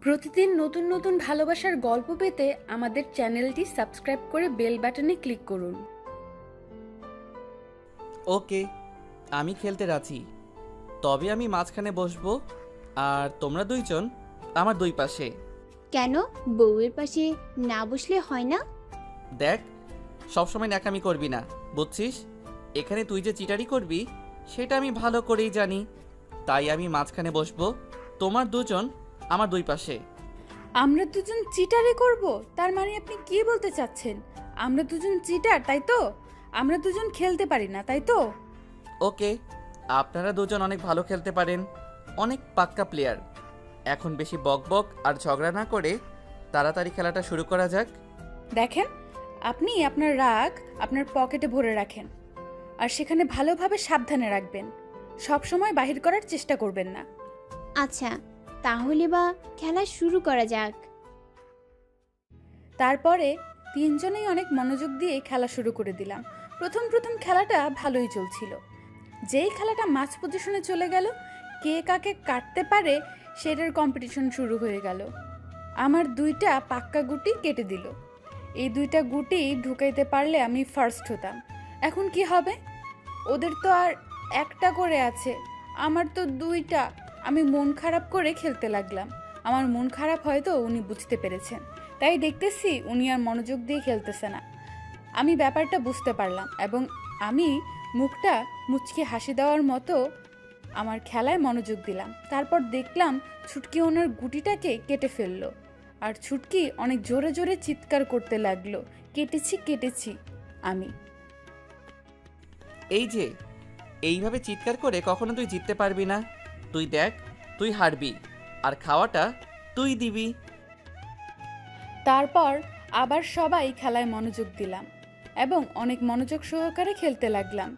প্রতিদিন নতুন নতুন ভালোবাসার গল্প পেতে আমাদের চ্যানেলটি সাবস্ক্রাইব করে বেল বাটনে ক্লিক করুন। ওকে, আমি খেলতে রাজি। তবে আমি মাঝখানে বসবো আর তোমরা দুইজন আমার দুই পাশে। কেন বউয়ের পাশে না বসলে হয় না? দেখ, সবসময় ন্যাকামি করবি না, বুঝছিস? এখানে তুই যে চিটারি করবি সেটা আমি ভালো করেই জানি। তাই আমি মাঝখানে বসবো, তোমার দুজন আমার দুই পাশে। আমরা দুজন চিটারি করব? তার মানে আপনি কি বলতে চাচ্ছেন? আমরা দুজন চিটার, তাই তো? আমরা দুজন খেলতে পারি না, তাই তো? ওকে, আপনারা দুজন অনেক ভালো খেলতে পারেন, অনেক পাক্কা প্লেয়ার। এখন বেশি বকবক আর ঝগড়া না করে তাড়াতাড়ি খেলাটা শুরু করা যাক। দেখেন, আপনি আপনার রাগ আপনার পকেটে ভরে রাখেন, আর সেখানে ভালোভাবে সাবধানে রাখবেন। সব সময় বাহির করার চেষ্টা করবেন না। আচ্ছা, তাহলে বা খেলা শুরু করা যাক। তারপরে তিনজনেই অনেক মনোযোগ দিয়ে খেলা শুরু করে দিলাম। প্রথম প্রথম খেলাটা ভালোই চলছিল। যেই খেলাটা মাঝ পজিশনে চলে গেল, কে কাকে কাটতে পারে সেটার কম্পিটিশন শুরু হয়ে গেল। আমার দুইটা পাক্কা গুটি কেটে দিল। এই দুইটা গুটি ঢুকাইতে পারলে আমি ফার্স্ট হতাম। এখন কি হবে? ওদের তো আর একটা করে আছে, আমার তো দুইটা। আমি মন খারাপ করে খেলতে লাগলাম। আমার মন খারাপ হয়তো উনি বুঝতে পেরেছেন, তাই দেখতেছি উনি আর মনোযোগ দিয়ে খেলতেছে না। আমি ব্যাপারটা বুঝতে পারলাম এবং আমি মুখটা মুচকি হাসি দেওয়ার মতো আমার খেলায় মনোযোগ দিলাম। তারপর দেখলাম ছুটকি ওনার গুটিটাকে কেটে ফেললো, আর ছুটকি অনেক জোরে জোরে চিৎকার করতে লাগলো, কেটেছি কেটেছি। আমি এই যে, এইভাবে চিৎকার করে কখনো তুই জিততে পারবি না। তুই দেখ, তুই হারবি আর খাওয়াটা তুই দিবি। তারপর আবার সবাই খেলায় মনোযোগ দিলাম এবং অনেক মনোযোগ সহকারে খেলতে লাগলাম।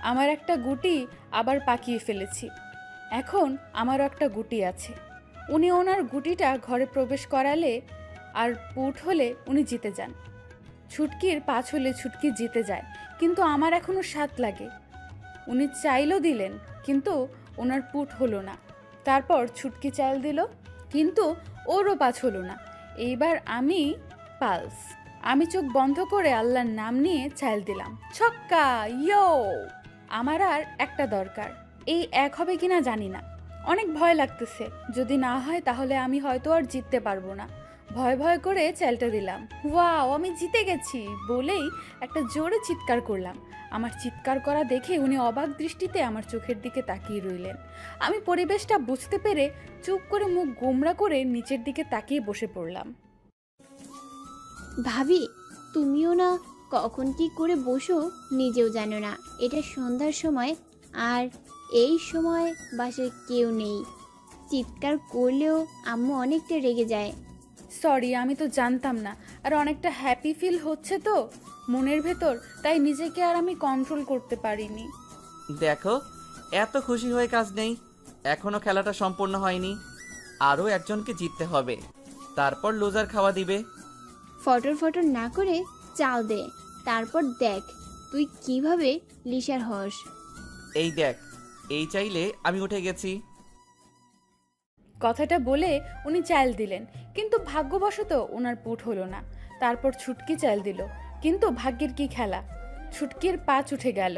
আমার একটা গুটি আবার পাকিয়ে ফেলেছি। এখন আমারও একটা গুটি আছে। উনি ওনার গুটিটা ঘরে প্রবেশ করালে আর পুট হলে উনি জিতে যান। ছুটকির 5 হলে ছুটকি জিতে যায়, কিন্তু আমার এখনো 7 লাগে। উনি চাইলও দিলেন, কিন্তু ওনার পুট হলো না। তারপর ছুটকি চাইল দিল, কিন্তু ওরও 5 হলো না। এইবার আমি পালস। আমি চোখ বন্ধ করে আল্লাহর নাম নিয়ে চাইল দিলাম, ছক্কা, ইয়ো! আমার আর একটা দরকার। এই এক হবে কিনা জানি না, অনেক ভয় লাগতেছে। যদি না হয় তাহলে আমি হয়তো আর জিততে পারবো না। ভয় ভয় করে চালটা দিলাম। ওয়াও, আমি জিতে গেছি বলেই একটা জোরে চিৎকার করলাম। আমার চিৎকার করা দেখে উনি অবাক দৃষ্টিতে আমার চোখের দিকে তাকিয়ে রইলেন। আমি পরিবেশটা বুঝতে পেরে চুপ করে মুখ গোমড়া করে নিচের দিকে তাকিয়ে বসে পড়লাম। ভাবি, তুমিও না কখন কি করে বসো নিজেও জানো না। এটা সন্ধ্যার সময়, আর এই সময় বাসায় কেউ নেই। চিৎকার করলেও আম্মু অনেকটা রেগে যায়। সরি, আমি তো জানতাম না। আর অনেকটা হ্যাপি ফিল হচ্ছে তো মনের ভেতর, তাই নিজেকে আর আমি কন্ট্রোল করতে পারিনি। দেখো, এত খুশি হয়ে কাজ নেই, এখনো খেলাটা সম্পূর্ণ হয়নি। আরও একজনকে জিততে হবে, তারপর লুজার খাওয়া দিবে। ফটর ফটর না করে চাল দে, তারপর দেখ তুই কিভাবে লিসার হস। এই দেখ, এই চাইলে আমি উঠে গেছি। কথাটা বলে উনি চাল দিলেন, কিন্তু ভাগ্যবশত ওনার পুট হলো না। তারপর ছুটকি চাল দিল, কিন্তু ভাগ্যের কি খেলা, ছুটকির পাঁচ উঠে গেল।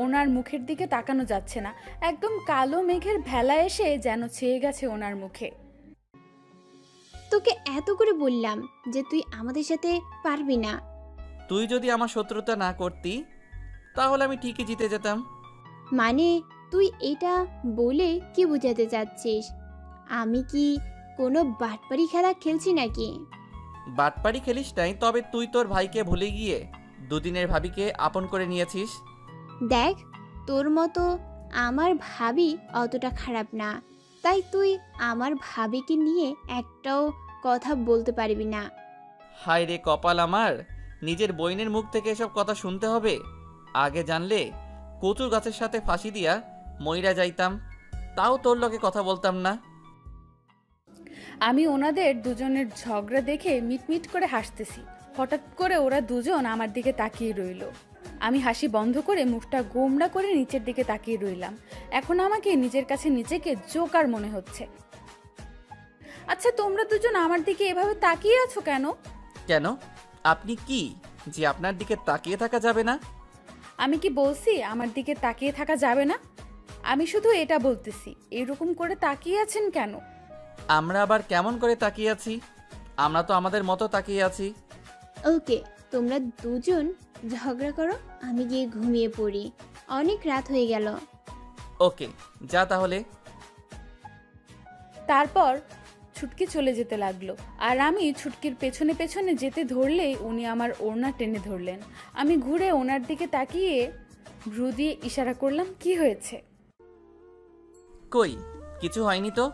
ওনার মুখের দিকে তাকানো যাচ্ছে না, একদম কালো মেঘের ভেলা এসে যেন ছেয়ে গেছে ওনার মুখে। তোকে এত করে বললাম যে তুই আমাদের সাথে পারবি না। তুই যদি আমার শত্রুতা না করতি তাহলে আমি ঠিকই জিতে যেতাম। মানে তুই এটা বলে কি বোঝাতে চাচ্ছিস? আমি কি কোনো বাটপারি খেলা খেলছি নাকি? বাটপারি খেলিস নাই, তবে তুই তোর ভাইকে ভুলে গিয়ে দুদিনের ভাবিকে আপন করে নিয়েছিস। দেখ, তোর মতো আমার ভাবি অতটা খারাপ না, তাই তুই আমার ভাবিকে নিয়ে একটাও কথা বলতে পারবি না। হায় রে কপাল আমার, নিজের বইনের মুখ থেকে এসব কথা শুনতে হবে। আগে জানলে কচুর গাছের সাথে ফাঁসি দিয়া মইরা যাইতাম, তাও তোর লগে কথা বলতাম না। আমি ওনাদের দুজনের ঝগড়া দেখে মিটমিট করে হাসতেছি। হঠাৎ করে ওরা দুজন আমার দিকে তাকিয়ে রইল। আমি হাসি বন্ধ করে মুখটা গোমড়া করে নিচের দিকে তাকিয়ে রইলাম। এখন আমাকে নিজের কাছে নিজেকে জোকার মনে হচ্ছে। আচ্ছা তোমরা দুজন আমার দিকে এভাবে তাকিয়ে আছো কেন? কেন? আপনি কি যে আপনার দিকে তাকিয়ে থাকা যাবে না? আমি কি বলছি আমার দিকে তাকিয়ে থাকা যাবে না? আমি শুধু এটা বলতেছি এরকম করে তাকিয়ে আছেন কেন? আমরা আবার কেমন করে তাকিয়ে আছি? আমরা তো আমাদের মতো তাকিয়ে আছি। ওকে, তোমরা দুজন ঝগড়া করো, আমি গিয়ে ঘুমিয়ে পড়ি। অনেক রাত হয়ে গেল। ওকে, যা তাহলে। তারপর ছুটকি চলে যেতে লাগলো আর আমি ছুটকির পেছনে পেছনে যেতে ধরলেই উনি আমার ওড়না টেনে ধরলেন। আমি ঘুরে ওনার দিকে তাকিয়ে ভ্রু দিয়ে ইশারা করলাম, কি হয়েছে? কই, কিছু হয়নি তো।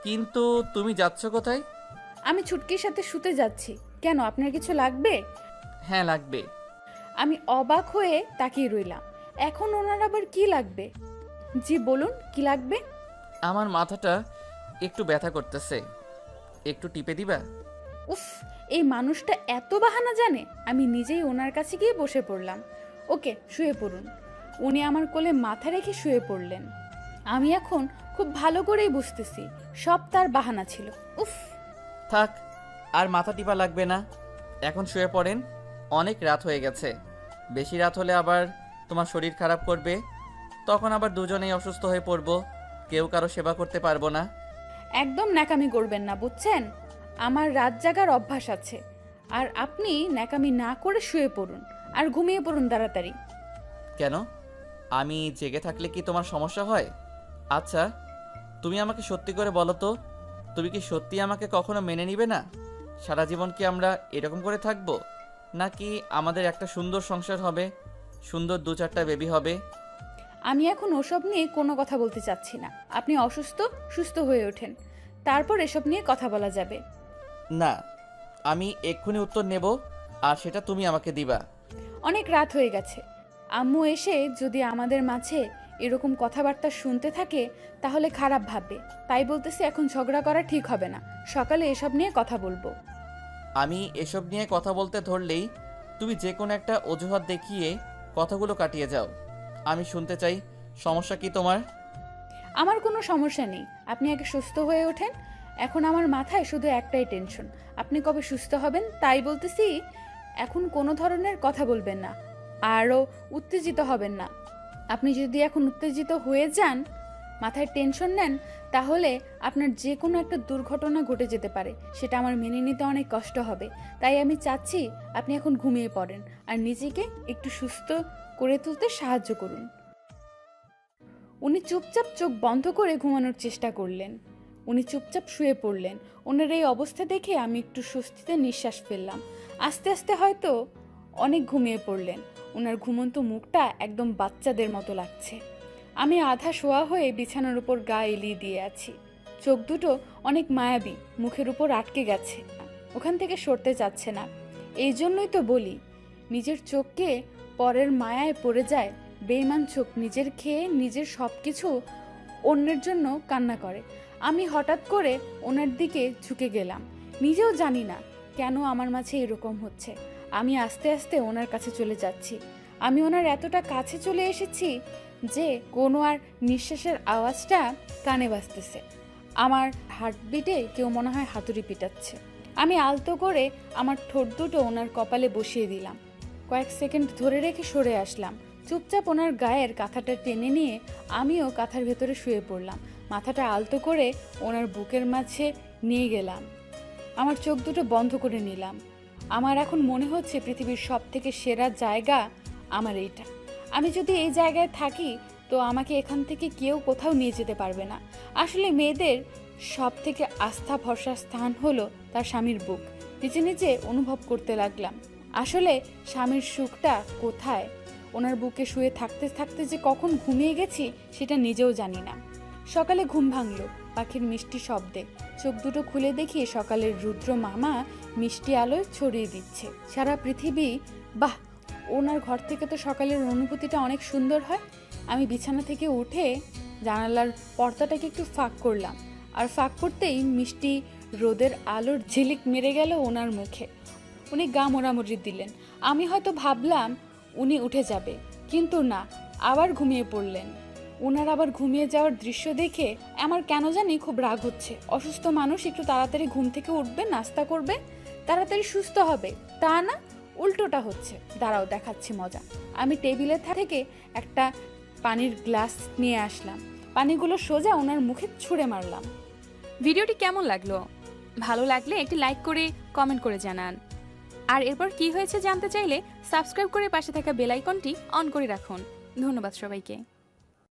কিন্তু তুমি যাচ্ছ কোথায়? আমি ছুটকির সাথে শুতে যাচ্ছি। কেন, আপনার কিছু লাগবে? হ্যাঁ, লাগবে। আমি অবাক হয়ে তাকিয়ে রইলাম। এখন ওনার আবার কি লাগবে? জি বলুন, কি লাগবে? আমার মাথাটা একটু ব্যথা করতেছে, একটু টিপে দিবা? উফ, এই মানুষটা এত বাহানা জানে। আমি নিজেই ওনার কাছে গিয়ে বসে পড়লাম। ওকে, শুয়ে পড়ুন। উনি আমার কোলে মাথা রেখে শুয়ে পড়লেন। আমি এখন খুব ভালো করেই বুঝতেছি সব তার বাহানা ছিল। উফ, থাক, আর মাথা টিপা লাগবে না। এখন শুয়ে পড়েন, অনেক রাত হয়ে গেছে। বেশি রাত হলে আবার তোমার শরীর খারাপ করবে, তখন আবার দুজনেই অসুস্থ হয়ে পড়বো, কেউ কারো সেবা করতে পারবো না। একদম ন্যাকামি করবেন না, বুঝছেন? আমার রাত জাগার অভ্যাস আছে। আর আপনি ন্যাকামি না করে শুয়ে পড়ুন আর ঘুমিয়ে পড়ুন তাড়াতাড়ি। কেন? আমি জেগে থাকলে কি তোমার সমস্যা হয়? আচ্ছা, তুমি আমাকে সত্যি করে বলো তো, তুমি কি সত্যি আমাকে কখনো মেনে নিবে না? সারা জীবন কি আমরা এরকম করে থাকবো, নাকি আমাদের একটা সুন্দর সংসার হবে, সুন্দর 2-4টা বেবি হবে? আমি এখন ওসব নিয়ে কোনো কথা বলতে চাচ্ছি না। আপনি অসুস্থ, সুস্থ হয়ে ওঠেন, তারপর এসব নিয়ে কথা বলা যাবে। না, আমি এক্ষুনি উত্তর নেব, আর সেটা তুমি আমাকে দিবা। অনেক রাত হয়ে গেছে। আম্মু এসে যদি আমাদের মাঝে এরকম কথাবার্তা শুনতে থাকে তাহলে খারাপ ভাববে। তাই বলতেছি এখন ঝগড়া করা ঠিক হবে না। সকালে এসব নিয়ে কথা বলবো। আমি এসব নিয়ে কথা বলতে ধরলেই তুমি যে কোনো একটা অজুহাত দেখিয়ে কথাগুলো কাটিয়ে যাও। আমি শুনতে চাই, সমস্যা কি তোমার? আমার কোনো সমস্যা নেই, আপনি আগে সুস্থ হয়ে ওঠেন। এখন আমার মাথায় শুধু একটাই টেনশন, আপনি কবে সুস্থ হবেন। তাই বলতেছি এখন কোনো ধরনের কথা বলবেন না, আরও উত্তেজিত হবেন না। আপনি যদি এখন উত্তেজিত হয়ে যান, মাথায় টেনশন নেন, তাহলে আপনার যে কোনো একটা দুর্ঘটনা ঘটে যেতে পারে, সেটা আমার মেনে নিতে অনেক কষ্ট হবে। তাই আমি চাচ্ছি আপনি এখন ঘুমিয়ে পড়েন আর নিজেকে একটু সুস্থ করে তুলতে সাহায্য করুন। উনি চুপচাপ চোখ বন্ধ করে ঘুমানোর চেষ্টা করলেন। উনি চুপচাপ শুয়ে পড়লেন। ওনার এই অবস্থা দেখে আমি একটু স্বস্তিতে নিঃশ্বাস ফেললাম। আস্তে আস্তে হয়তো অনেক ঘুমিয়ে পড়লেন। ওনার ঘুমন্ত মুখটা একদম বাচ্চাদের মতো লাগছে। আমি আধা শোয়া হয়ে বিছানার উপর গা এলিয়ে দিয়ে আছি। চোখ দুটো অনেক মায়াবী, মুখের উপর আটকে গেছে, ওখান থেকে সরতে চাচ্ছে না। এই জন্যই তো বলি, নিজের চোখকে পরের মায়ায় পড়ে যায়। বেঈমান চোখ নিজের খেয়ে নিজের সব কিছু অন্যের জন্য কান্না করে। আমি হঠাৎ করে ওনার দিকে ঝুঁকে গেলাম। নিজেও জানি না কেন আমার মাঝে এরকম হচ্ছে। আমি আস্তে আস্তে ওনার কাছে চলে যাচ্ছি। আমি ওনার এতটা কাছে চলে এসেছি যে কোনো আর নিঃশ্বাসের আওয়াজটা কানে বাজতেছে। আমার হার্টবিটে কেউ মনে হয় হাতুড়ি পিটাচ্ছে। আমি আলতো করে আমার ঠোঁট দুটো ওনার কপালে বসিয়ে দিলাম। কয়েক সেকেন্ড ধরে রেখে সরে আসলাম। চুপচাপ ওনার গায়ের কাঁথাটা টেনে নিয়ে আমিও কাঁথার ভেতরে শুয়ে পড়লাম। মাথাটা আলতো করে ওনার বুকের মাঝে নিয়ে গেলাম। আমার চোখ দুটো বন্ধ করে নিলাম। আমার এখন মনে হচ্ছে পৃথিবীর সব থেকে সেরা জায়গা আমার এইটা। আমি যদি এই জায়গায় থাকি তো আমাকে এখান থেকে কেউ কোথাও নিয়ে যেতে পারবে না। আসলে মেয়েদের সব থেকে আস্থা ভরসার স্থান হলো তার স্বামীর বুক। নিজে নিজে অনুভব করতে লাগলাম আসলে স্বামীর সুখটা কোথায়। ওনার বুকে শুয়ে থাকতে থাকতে যে কখন ঘুমিয়ে গেছি সেটা নিজেও জানি না। সকালে ঘুম ভাঙলো পাখির মিষ্টি শব্দে। চোখ দুটো খুলে দেখি সকালের রুদ্র মামা মিষ্টি আলোয় ছড়িয়ে দিচ্ছে সারা পৃথিবী। বাহ, ওনার ঘর থেকে তো সকালের অনুভূতিটা অনেক সুন্দর হয়। আমি বিছানা থেকে উঠে জানালার পর্দাটাকে একটু ফাঁক করলাম, আর ফাঁক করতেই মিষ্টি রোদের আলোর ঝিলিক মেরে গেল ওনার মুখে। উনি গা মোড়ামুড়ি দিলেন। আমি হয়তো ভাবলাম উনি উঠে যাবে, কিন্তু না, আবার ঘুমিয়ে পড়লেন। ওনার আবার ঘুমিয়ে যাওয়ার দৃশ্য দেখে আমার কেন জানি খুব রাগ হচ্ছে। অসুস্থ মানুষ একটু তাড়াতাড়ি ঘুম থেকে উঠবে, নাস্তা করবে, তাড়াতাড়ি সুস্থ হবে, তা না উল্টোটা হচ্ছে। দাঁড়াও দেখাচ্ছি মজা। আমি টেবিলে থেকে একটা পানির গ্লাস নিয়ে আসলাম, পানিগুলো সোজা ওনার মুখে ছুঁড়ে মারলাম। ভিডিওটি কেমন লাগলো? ভালো লাগলে একটি লাইক করে কমেন্ট করে জানান। আর এরপর কি হয়েছে জানতে চাইলে সাবস্ক্রাইব করে পাশে থাকা বেল আইকনটি অন করে রাখুন। ধন্যবাদ সবাইকে।